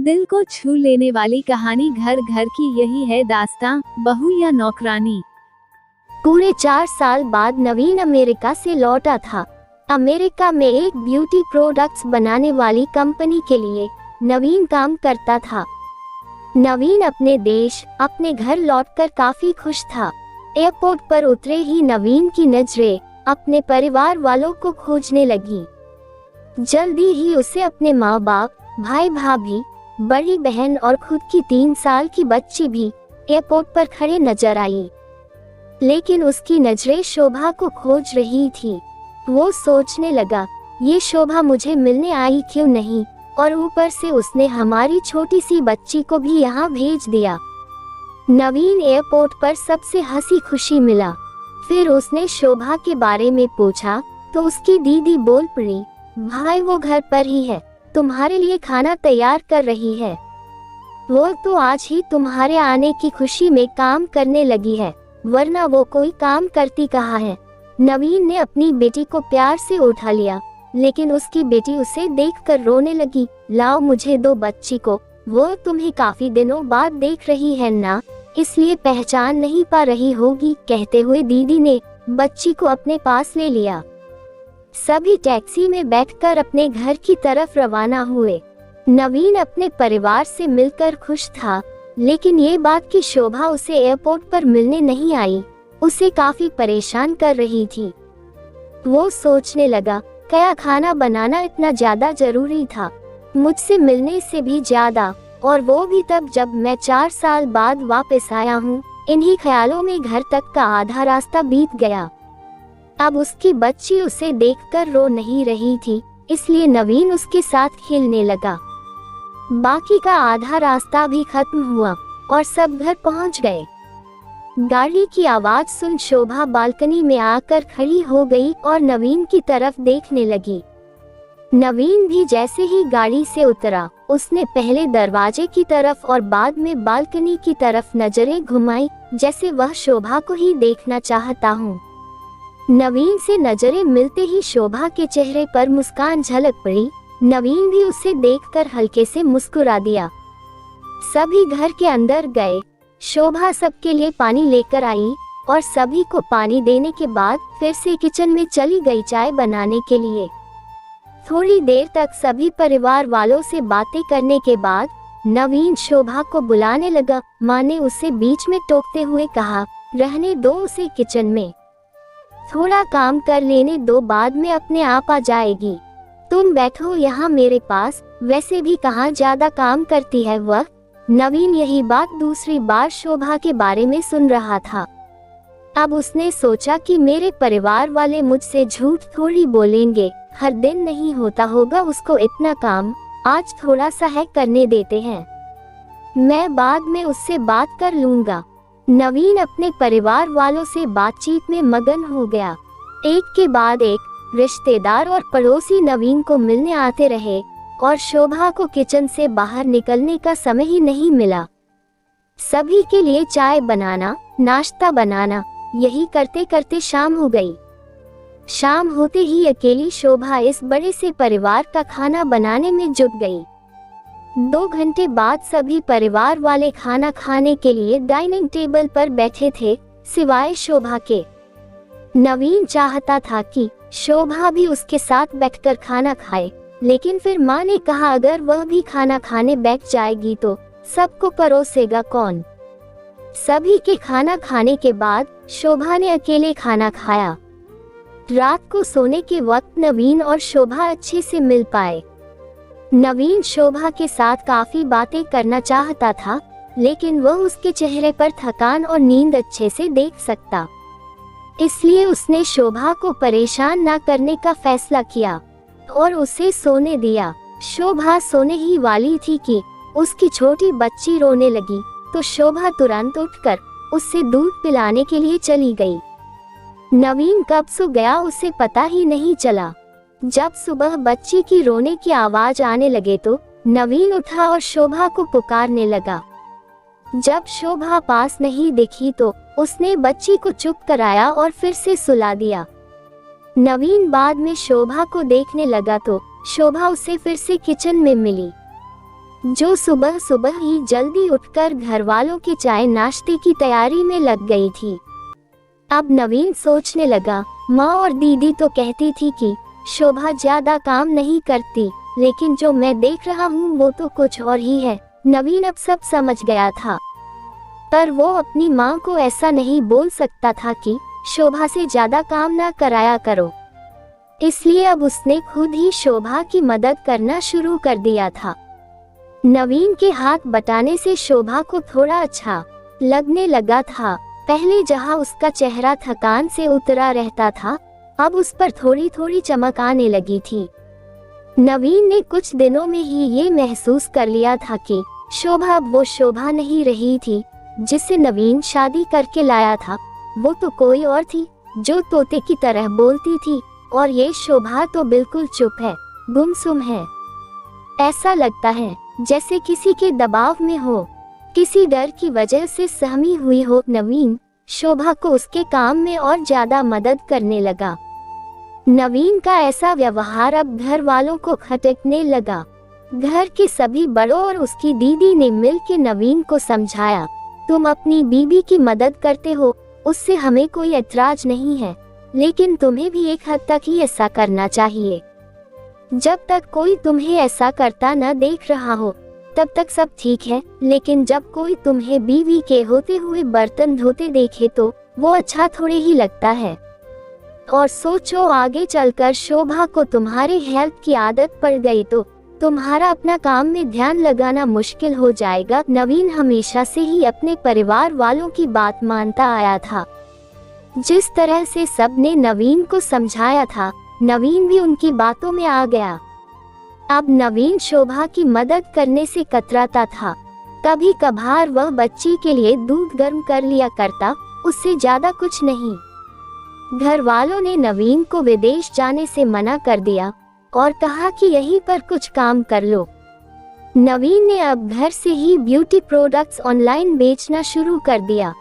दिल को छू लेने वाली कहानी घर घर की यही है दास्तां, बहू या नौकरानी। पूरे 4 साल बाद नवीन अमेरिका से लौटा था। अमेरिका में एक ब्यूटी प्रोडक्ट्स बनाने वाली कंपनी के लिए नवीन काम करता था। नवीन अपने देश, अपने घर लौटकर काफी खुश था। एयरपोर्ट पर उतरे ही नवीन की नजरें अपने परिवार वालों को खोजने लगी। जल्दी ही उसे अपने माँ बाप, भाई भाभी, बड़ी बहन और खुद की 3 साल की बच्ची भी एयरपोर्ट पर खड़े नजर आई। लेकिन उसकी नजरें शोभा को खोज रही थी। वो सोचने लगा, ये शोभा मुझे मिलने आई क्यों नहीं, और ऊपर से उसने हमारी छोटी सी बच्ची को भी यहाँ भेज दिया। नवीन एयरपोर्ट पर सबसे हंसी खुशी मिला। फिर उसने शोभा के बारे में पूछा तो उसकी दीदी बोल पड़ी, भाई वो घर पर ही है, तुम्हारे लिए खाना तैयार कर रही है। वो तो आज ही तुम्हारे आने की खुशी में काम करने लगी है, वरना वो कोई काम करती कहाँ है। नवीन ने अपनी बेटी को प्यार से उठा लिया, लेकिन उसकी बेटी उसे देखकर रोने लगी। लाओ मुझे दो बच्ची को, वो तुम्हें काफी दिनों बाद देख रही है ना, इसलिए पहचान नहीं पा रही होगी, कहते हुए दीदी ने बच्ची को अपने पास ले लिया। सभी टैक्सी में बैठकर अपने घर की तरफ रवाना हुए। नवीन अपने परिवार से मिलकर खुश था, लेकिन ये बात कि शोभा उसे एयरपोर्ट पर मिलने नहीं आई, उसे काफी परेशान कर रही थी। वो सोचने लगा, क्या खाना बनाना इतना ज्यादा जरूरी था, मुझसे मिलने से भी ज्यादा, और वो भी तब जब मैं 4 साल बाद वापस आया हूँ। इन्हीं ख्यालों में घर तक का आधा रास्ता बीत गया। अब उसकी बच्ची उसे देखकर रो नहीं रही थी, इसलिए नवीन उसके साथ खेलने लगा। बाकी का आधा रास्ता भी खत्म हुआ और सब घर पहुंच गए। गाड़ी की आवाज सुन शोभा बालकनी में आकर खड़ी हो गई और नवीन की तरफ देखने लगी। नवीन भी जैसे ही गाड़ी से उतरा, उसने पहले दरवाजे की तरफ और बाद में बालकनी की तरफ नजरें घुमाई, जैसे वह शोभा को ही देखना चाहता हूँ। नवीन से नजरें मिलते ही शोभा के चेहरे पर मुस्कान झलक पड़ी। नवीन भी उसे देखकर हल्के से मुस्कुरा दिया। सभी घर के अंदर गए। शोभा सबके लिए पानी लेकर आई और सभी को पानी देने के बाद फिर से किचन में चली गई चाय बनाने के लिए। थोड़ी देर तक सभी परिवार वालों से बातें करने के बाद नवीन शोभा को बुलाने लगा। माँ ने उसे बीच में टोकते हुए कहा, रहने दो उसे किचन में, थोड़ा काम कर लेने दो, बाद में अपने आप आ जाएगी। तुम बैठो यहाँ मेरे पास, वैसे भी कहाँ ज्यादा काम करती है वह। नवीन यही बात दूसरी बार शोभा के बारे में सुन रहा था। अब उसने सोचा कि मेरे परिवार वाले मुझसे झूठ थोड़ी बोलेंगे, हर दिन नहीं होता होगा उसको इतना काम, आज थोड़ा सा है करने देते हैं, मैं बाद में उससे बात कर लूंगा। नवीन अपने परिवार वालों से बातचीत में मगन हो गया। एक के बाद एक रिश्तेदार और पड़ोसी नवीन को मिलने आते रहे और शोभा को किचन से बाहर निकलने का समय ही नहीं मिला। सभी के लिए चाय बनाना, नाश्ता बनाना, यही करते करते शाम हो गई। शाम होते ही अकेली शोभा इस बड़े से परिवार का खाना बनाने में जुट गई। 2 घंटे बाद सभी परिवार वाले खाना खाने के लिए डाइनिंग टेबल पर बैठे थे, सिवाय शोभा के। नवीन चाहता था कि शोभा भी उसके साथ बैठकर खाना खाए, लेकिन फिर माँ ने कहा अगर वह भी खाना खाने बैठ जाएगी तो सबको परोसेगा कौन। सभी के खाना खाने के बाद शोभा ने अकेले खाना खाया। रात को सोने के वक्त नवीन और शोभा अच्छे से मिल पाए। नवीन शोभा के साथ काफी बातें करना चाहता था, लेकिन वह उसके चेहरे पर थकान और नींद अच्छे से देख सकता, इसलिए उसने शोभा को परेशान न करने का फैसला किया और उसे सोने दिया। शोभा सोने ही वाली थी कि उसकी छोटी बच्ची रोने लगी, तो शोभा तुरंत उठकर उसे दूध पिलाने के लिए चली गई। नवीन कब सो गया उसे पता ही नहीं चला। जब सुबह बच्ची की रोने की आवाज आने लगे तो नवीन उठा और शोभा को पुकारने लगा। जब शोभा पास नहीं दिखी तो उसने बच्ची को चुप कराया और फिर से सुला दिया। नवीन बाद में शोभा को देखने लगा तो शोभा उसे फिर से किचन में मिली। जो सुबह सुबह ही जल्दी उठकर घर वालों के चाय नाश्ते की तैयारी में लग गई थी। अब नवीन सोचने लगा, माँ और दीदी तो कहती थी कि शोभा ज्यादा काम नहीं करती, लेकिन जो मैं देख रहा हूँ वो तो कुछ और ही है। नवीन अब सब समझ गया था, पर वो अपनी माँ को ऐसा नहीं बोल सकता था कि शोभा से ज्यादा काम ना कराया करो। इसलिए अब उसने खुद ही शोभा की मदद करना शुरू कर दिया था। नवीन के हाथ बटाने से शोभा को थोड़ा अच्छा लगने लगा था। पहले जहाँ उसका चेहरा थकान से उतरा रहता था, अब उस पर थोड़ी थोड़ी चमक आने लगी थी। नवीन ने कुछ दिनों में ही ये महसूस कर लिया था कि शोभा अब वो शोभा नहीं रही थी जिसे नवीन शादी करके लाया था। वो तो कोई और थी, जो तोते की तरह बोलती थी, और ये शोभा तो बिल्कुल चुप है, गुमसुम है। ऐसा लगता है जैसे किसी के दबाव में हो, किसी डर की वजह से सहमी हुई हो। नवीन शोभा को उसके काम में और ज्यादा मदद करने लगा। नवीन का ऐसा व्यवहार अब घर वालों को खटकने लगा। घर के सभी बड़ों और उसकी दीदी ने मिलकर नवीन को समझाया, तुम अपनी बीबी की मदद करते हो, उससे हमें कोई ऐतराज नहीं है, लेकिन तुम्हें भी एक हद तक ही ऐसा करना चाहिए। जब तक कोई तुम्हें ऐसा करता न देख रहा हो तब तक सब ठीक है, लेकिन जब कोई तुम्हें बीवी के होते हुए बर्तन धोते देखे तो वो अच्छा थोड़े ही लगता है। और सोचो, आगे चलकर शोभा को तुम्हारे हेल्प की आदत पड़ गई तो तुम्हारा अपना काम में ध्यान लगाना मुश्किल हो जाएगा। नवीन हमेशा से ही अपने परिवार वालों की बात मानता आया था। जिस तरह से सबने नवीन को समझाया था, नवीन भी उनकी बातों में आ गया। अब नवीन शोभा की मदद करने से कतराता था। कभी कभार वह बच्ची के लिए दूध गर्म कर लिया करता, उससे ज्यादा कुछ नहीं। घर वालों ने नवीन को विदेश जाने से मना कर दिया और कहा कि यहीं पर कुछ काम कर लो। नवीन ने अब घर से ही ब्यूटी प्रोडक्ट्स ऑनलाइन बेचना शुरू कर दिया।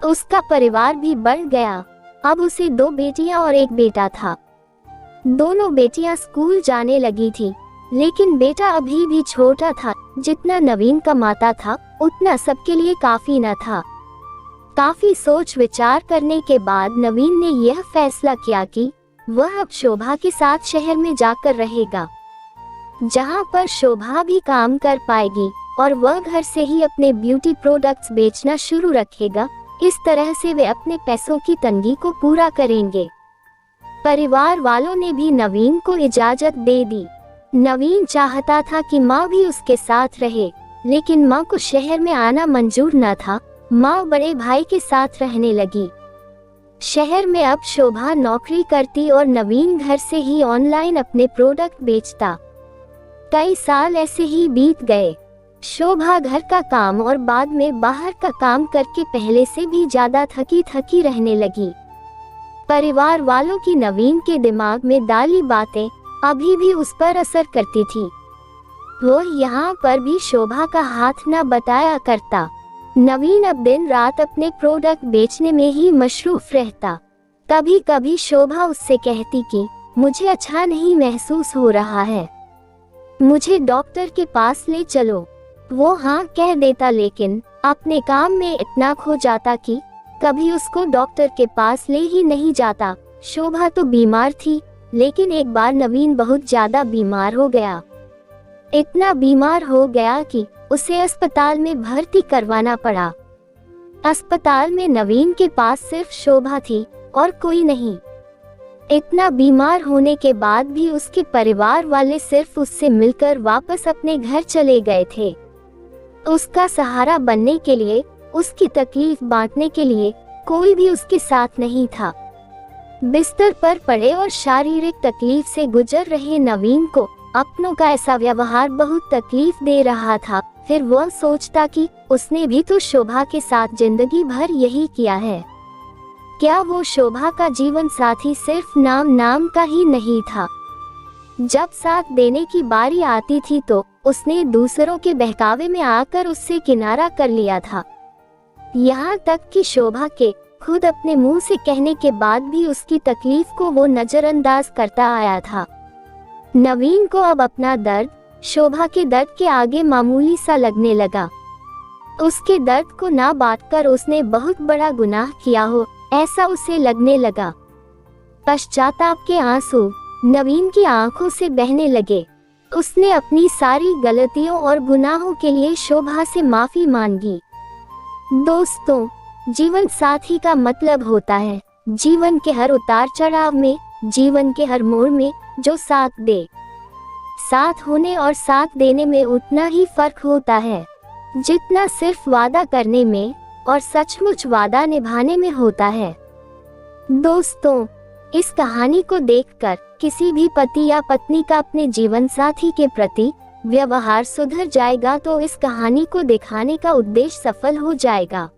उसका परिवार भी बढ़ गया। अब उसे 2 बेटियां और 1 बेटा था। दोनों बेटियां स्कूल जाने लगी थी, लेकिन बेटा अभी भी छोटा था। जितना नवीन कमाता था उतना सबके लिए काफी न था। काफी सोच विचार करने के बाद नवीन ने यह फैसला किया कि वह अब शोभा के साथ शहर में जाकर रहेगा, जहां पर शोभा भी काम कर पाएगी और वह घर से ही अपने ब्यूटी प्रोडक्ट्स बेचना शुरू रखेगा। इस तरह से वे अपने पैसों की तंगी को पूरा करेंगे। परिवार वालों ने भी नवीन को इजाजत दे दी। नवीन चाहता था कि माँ भी उसके साथ रहे, लेकिन माँ को शहर में आना मंजूर न था। माँ बड़े भाई के साथ रहने लगी। शहर में अब शोभा नौकरी करती और नवीन घर से ही ऑनलाइन अपने प्रोडक्ट बेचता। कई साल ऐसे ही बीत गए। शोभा घर का काम और बाद में बाहर का काम करके पहले से भी ज्यादा थकी थकी रहने लगी। परिवार वालों की नवीन के दिमाग में डाली बातें अभी भी उस पर असर करती थी। वो यहाँ पर भी शोभा का हाथ न बटाया करता। नवीन अब दिन रात अपने प्रोडक्ट बेचने में ही मशरूफ रहता। कभी कभी शोभा उससे कहती कि मुझे अच्छा नहीं महसूस हो रहा है, मुझे डॉक्टर के पास ले चलो। वो हाँ कह देता, लेकिन अपने काम में इतना खो जाता कि कभी उसको डॉक्टर के पास ले ही नहीं जाता। शोभा तो बीमार थी, लेकिन एक बार नवीन बहुत ज्यादा बीमार हो गया। इतना बीमार हो गया कि उसे अस्पताल में भर्ती करवाना पड़ा। अस्पताल में नवीन के पास सिर्फ शोभा थी और कोई नहीं। इतना बीमार होने के बाद भी उसके परिवार वाले सिर्फ उससे मिलकर वापस अपने घर चले गए थे। उसका सहारा बनने के लिए, उसकी तकलीफ बांटने के लिए कोई भी उसके साथ नहीं था। बिस्तर पर पड़े और शारीरिक तकलीफ से गुजर रहे नवीन को अपनों का ऐसा व्यवहार बहुत तकलीफ दे रहा था। फिर वह सोचता कि उसने भी तो शोभा के साथ जिंदगी भर यही किया है। क्या वो शोभा का जीवन साथी सिर्फ नाम का ही नहीं था? जब साथ देने की बारी आती थी तो उसने दूसरों के बहकावे में आकर उससे किनारा कर लिया था। यहाँ तक कि शोभा के खुद अपने मुंह से कहने के बाद भी उसकी तकलीफ को वो नजरअंदाज करता आया था। नवीन को अब अपना दर्द शोभा के दर्द के आगे मामूली सा लगने लगा। उसके दर्द को ना बांटकर उसने बहुत बड़ा गुनाह किया हो, ऐसा उसे लगने लगा। पश्चाताप के आंसू नवीन की आंखों से बहने लगे। उसने अपनी सारी गलतियों और गुनाहों के लिए शोभा से माफी मांगी। दोस्तों, जीवन साथी का मतलब होता है जीवन के हर उतार चढ़ाव में, जीवन के हर मोड़ में जो साथ दे। साथ होने और साथ देने में उतना ही फर्क होता है जितना सिर्फ वादा करने में और सचमुच वादा निभाने में होता है। दोस्तों, इस कहानी को देखकर किसी भी पति या पत्नी का अपने जीवन साथी के प्रति व्यवहार सुधर जाएगा तो इस कहानी को दिखाने का उद्देश्य सफल हो जाएगा।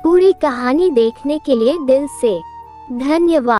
पूरी कहानी देखने के लिए दिल से धन्यवाद।